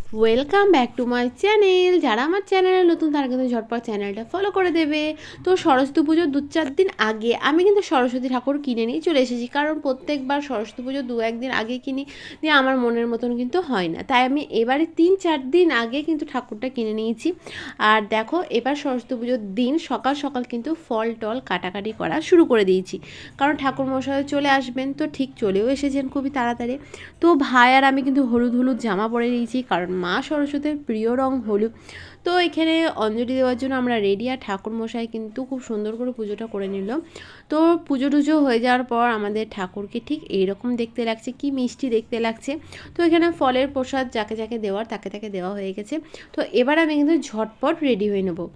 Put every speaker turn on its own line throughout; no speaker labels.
Welcome back to my channel. যারা আমার চ্যানেলে নতুন তারা কিন্তু ঝটপট চ্যানেলটা ফলো করে দেবে। তো সরস্বতী পুজোর 2-4 দিন আগে আমি কিন্তু সরস্বতী ঠাকুর কিনে নিয়ে চলে এসেছি, কারণ প্রত্যেকবার সরস্বতী পুজোর 2-1 দিন আগে কিনি, দিয়ে আমার মনের মতন কিন্তু হয় না, তাই আমি এবারে 3-4 দিন আগে কিন্তু ঠাকুরটা কিনে নিয়েছি। আর দেখো, এবার সরস্বতী পুজোর দিন সকাল সকাল কিন্তু ফল টল কাটাকাটি করা শুরু করে দিয়েছি, কারণ ঠাকুর মশাই চলে আসবেন। তো ঠিক চলেও এসেছেন খুবই তাড়াতাড়ি। তো ভাই আর আমি কিন্তু হলুদ হলুদ জামা পরে নিয়েছি, কারণ মা সরস্বতীর প্রিয় রং হলুদ। তো এখানে অঞ্জলি দেওয়ার জন্য আমরা রেডি, আর ঠাকুরমশাই কিন্তু খুব সুন্দর করে পুজোটা করে নিল। তো পুজো টুজো হয়ে যাওয়ার পর আমাদের ঠাকুরকে ঠিক এইরকম দেখতে লাগছে, কি মিষ্টি দেখতে লাগছে। তো এখানে ফলের প্রসাদ যাকে যাকে দেওয়ার তাকে তাকে দেওয়া হয়ে গেছে। তো এবার আমি কিন্তু ঝটপট রেডি হয়ে নেবো।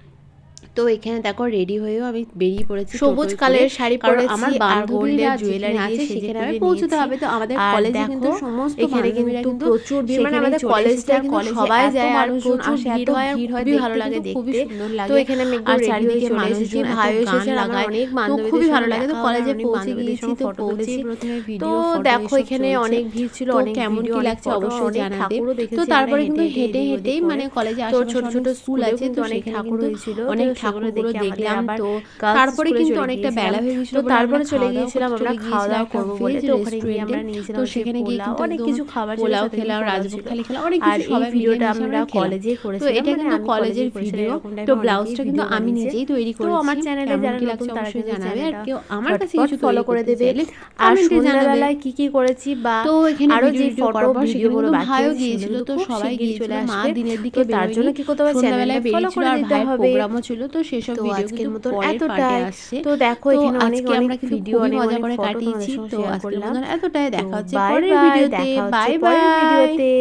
তো এখানে দেখো রেডি হয়েও আমি বেরিয়ে পড়েছি,
সবুজ কালারের শাড়ি পরেছি,
আমার বান্ধবীরা জুয়েলারি আছে সেখানে আমি পৌঁছতে হবে। তো আমাদের কলেজে কিন্তু সমস্ত
এখানে
বান্ধবীরা
কিন্তু প্রচুর ভিড়, মানে আমাদের
কলেজটা
কলেজটা
কিন্তু
সবাই যায় আর
মানুষজন
প্রচুর
আসে,
ভিড় হয়,
খুবই ভালো লাগে দেখতে,
খুবই সুন্দর লাগে।
তো এখানে আমি
আর
একটু
চারিদিকে
রেডি হয়ে
মানুষজন
চলে এসেছি,
এত
ভাইও
গান
এসেছে,
লাগায়,
অনেক
তো
বান্ধবীদের
খুবই ভালো
সঙ্গে
লাগে। তো
দেখা
কলেজে
হলো,
পৌঁছে গিয়েছি, তো
পৌঁছে
পৌঁছে
প্রথমে
তো
ভিডিও
দেখো এখানে অনেক ভিড় ছিল, অনেক
কেমন কি লাগছে অবশ্যই জানাবে।
ঠাকুরও দেখেছি।
তো তারপরে কিন্তু
হেঁটে
হেঁটে হেঁটেই মানে কলেজে
তো
আশেপাশে
ছোট ছোট
স্কুল আছে, তো
অনেক
সেখানে
ঠাকুর
কিন্তু
হয়েছিল,
অনেক
তো সেগুলো
ঠাকুরগুলো
দেখে
দেখলাম।
আবার
তো
গার্লস
তারপরে
স্কুলে
কিন্তু
চলে
অনেকটা
গিয়েছিলাম।
বেলা হয়ে গেছিল,
তো
বলে
তারপরে চলে
খাওয়া দাওয়া
গিয়েছিলাম
করতে
আমরা খাওয়া দাওয়া
একটা
করবো বলে,
ভেজ
তো ওখানে গিয়ে আমরা
রেস্টুরেন্টে।
নিয়েছিলাম
তো
হচ্ছে
সেখানে গিয়ে
পোলাও,
কিন্তু
অনেক
একদম
কিছু খাবার ছিল,
পোলাও
সাথে
খেলাম,
পোলাও
রাজভোগ
ছিল।
খালি খেলাম, অনেক
আর
কিছু
এই
সবাই
ভিডিওটা
মিলেমিশে
আমরা
খেলাম।
কলেজেই
তো
করেছিলাম,
এটা
মানে
কিন্তু
আমি
কলেজের
কলেজেই করেছিলাম,
ভিডিও।
এরকম
তো
টাইপের
ব্লাউজটা
অনেকেই
কিন্তু
ভিডিও
আমি
বানিয়েছে।
নিজেই তৈরি
তো
করেছি।
আমার চ্যানেলে
কেমন
যারা
কি
নতুন
লাগছে
তারা
অবশ্যই
কিন্তু
জানাবে, আর
চ্যানেলটা
কেউ আমার কাছে
ঝটপট
কিছু
ফলো
তৈরি
করে
করতে
দেবে।
চাইলে
আর
কমেন্টে জানাবে।
সন্ধ্যাবেলায় কি করেছি বা
তো এখানে
আরো
ভিডিও
যে
টিডিও
ফটো
করার পর সেখানে
ভিডিওগুলো
কিন্তু
বাকি
ভাইও
আছে
গিয়েছিল,
সেগুলো
তো
খুব
সবাই
শিগগিরই
গিয়েছিল।
চলে
মা
আসবে।
দিনের
তো
দিকে
তার জন্য
বেরোয়নি,
কি করতে হবে,
সন্ধ্যাবেলায়
চ্যানেলটা ফলো
বেরিয়েছিল,
করে
আর
দিতে
ভাইয়ের
হবে।
প্রোগ্রামও ছিল। তো সেসব
তো
ভিডিও
আজকের
কিন্তু
মতন
পরের পার্টে
এতটাই।
আসছে।
তো দেখো
তো
এখানে অনেক
আজকে
অনেক
আমরা কিন্তু
ভিডিও,
খুবই
অনেক
মজা
অনেক
করে
ফটো তোমাদের
কাটিয়েছি।
সঙ্গে
তো
শেয়ার
আজকের
করলাম।
মতন এতটাই,
তো
দেখা হচ্ছে
বাই
পরের
বাই,
ভিডিওতে।
দেখা হচ্ছে
বাই
পরের
বাই।
ভিডিওতে।